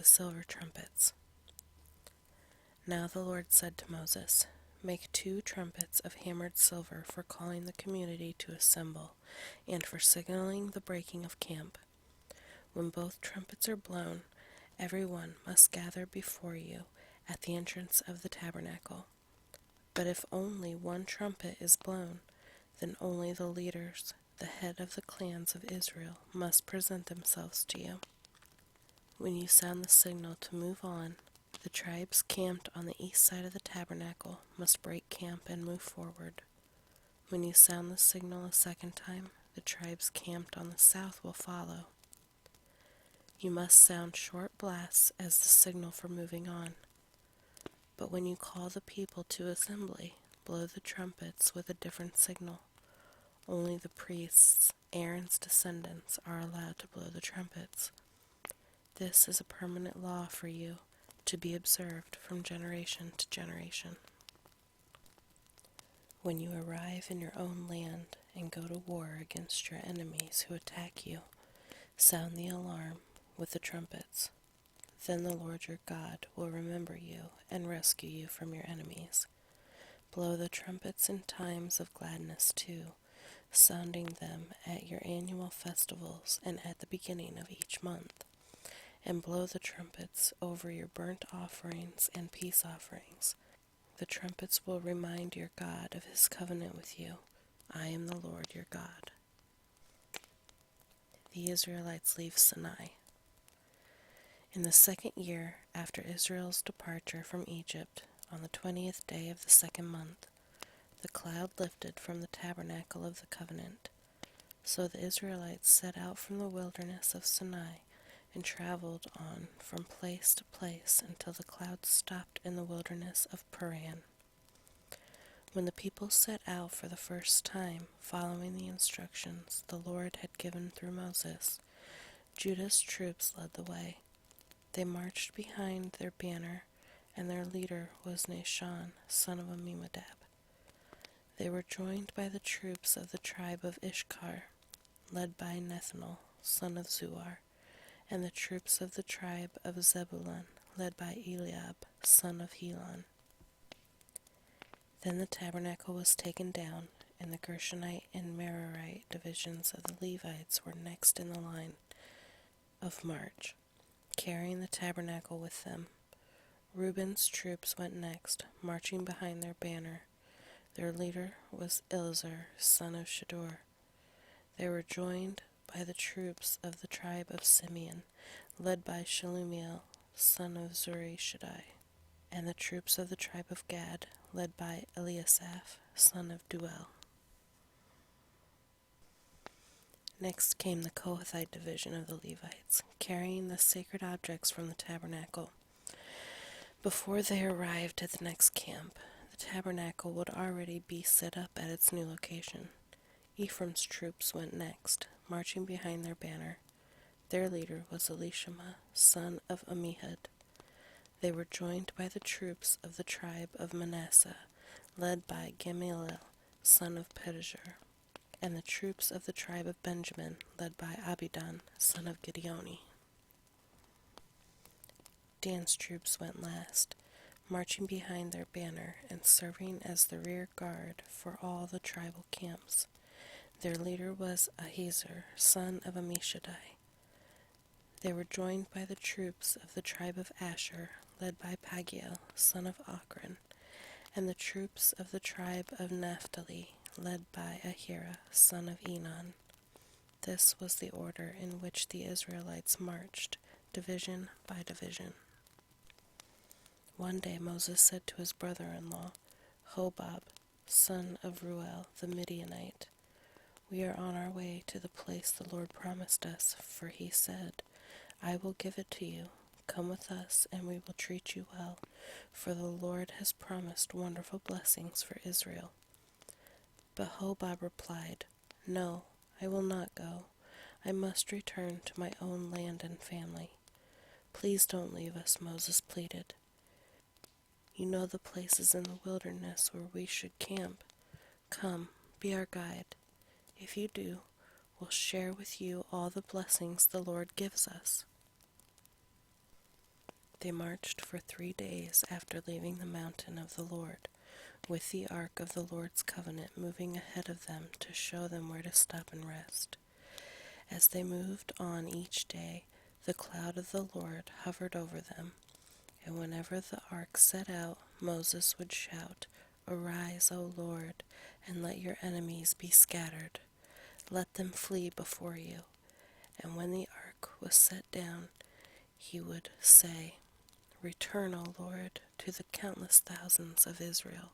the silver trumpets. Now the Lord said to Moses, Make 2 trumpets of hammered silver for calling the community to assemble, and for signaling the breaking of camp. When both trumpets are blown, every one must gather before you at the entrance of the tabernacle. But if only one trumpet is blown, then only the leaders, the head of the clans of Israel, must present themselves to you. When you sound the signal to move on, the tribes camped on the east side of the tabernacle must break camp and move forward. When you sound the signal a second time, the tribes camped on the south will follow. You must sound short blasts as the signal for moving on. But when you call the people to assembly, blow the trumpets with a different signal. Only the priests, Aaron's descendants, are allowed to blow the trumpets. This is a permanent law for you, to be observed from generation to generation. When you arrive in your own land and go to war against your enemies who attack you, sound the alarm with the trumpets. Then the Lord your God will remember you and rescue you from your enemies. Blow the trumpets in times of gladness too, sounding them at your annual festivals and at the beginning of each month. And blow the trumpets over your burnt offerings and peace offerings. The trumpets will remind your God of his covenant with you. I am the Lord your God. The Israelites leave Sinai. In the 2nd year after Israel's departure from Egypt, on the 20th day of the 2nd month, the cloud lifted from the tabernacle of the covenant. So the Israelites set out from the wilderness of Sinai and traveled on from place to place until the cloud stopped in the wilderness of Paran. When the people set out for the first time, following the instructions the Lord had given through Moses, Judah's troops led the way. They marched behind their banner, and their leader was Nahshon, son of Amminadab. They were joined by the troops of the tribe of Issachar, led by Nethanel, son of Zuar, and the troops of the tribe of Zebulun, led by Eliab, son of Helon. Then the tabernacle was taken down, and the Gershonite and Merarite divisions of the Levites were next in the line of march, carrying the tabernacle with them. Reuben's troops went next, marching behind their banner. Their leader was Eleazar, son of Shedeur. They were joined by the troops of the tribe of Simeon, led by Shelumiel, son of Zurishaddai, and the troops of the tribe of Gad, led by Eliasaph, son of Duel. Next came the Kohathite division of the Levites, carrying the sacred objects from the tabernacle. Before they arrived at the next camp, the tabernacle would already be set up at its new location. Ephraim's troops went next, marching behind their banner. Their leader was Elishama, son of Ammihud. They were joined by the troops of the tribe of Manasseh, led by Gamaliel, son of Pedahzur, and the troops of the tribe of Benjamin, led by Abidan, son of Gideoni. Dan's troops went last, marching behind their banner and serving as the rear guard for all the tribal camps. Their leader was Ahiezer, son of Ammishaddai. They were joined by the troops of the tribe of Asher, led by Pagiel, son of Ochran, and the troops of the tribe of Naphtali, led by Ahira, son of Enan. This was the order in which the Israelites marched, division by division. One day Moses said to his brother-in-law, Hobab, son of Ruel the Midianite, We are on our way to the place the Lord promised us, for he said, I will give it to you. Come with us, and we will treat you well, for the Lord has promised wonderful blessings for Israel. But Hobab replied, No, I will not go. I must return to my own land and family. Please don't leave us, Moses pleaded. You know the places in the wilderness where we should camp. Come, be our guide. If you do, we'll share with you all the blessings the Lord gives us. They marched for 3 days after leaving the mountain of the Lord, with the ark of the Lord's covenant moving ahead of them to show them where to stop and rest. As they moved on each day, the cloud of the Lord hovered over them, and whenever the ark set out, Moses would shout, "Arise, O Lord, and let your enemies be scattered. Let them flee before you." And when the ark was set down, he would say, "Return, O Lord, to the countless thousands of Israel."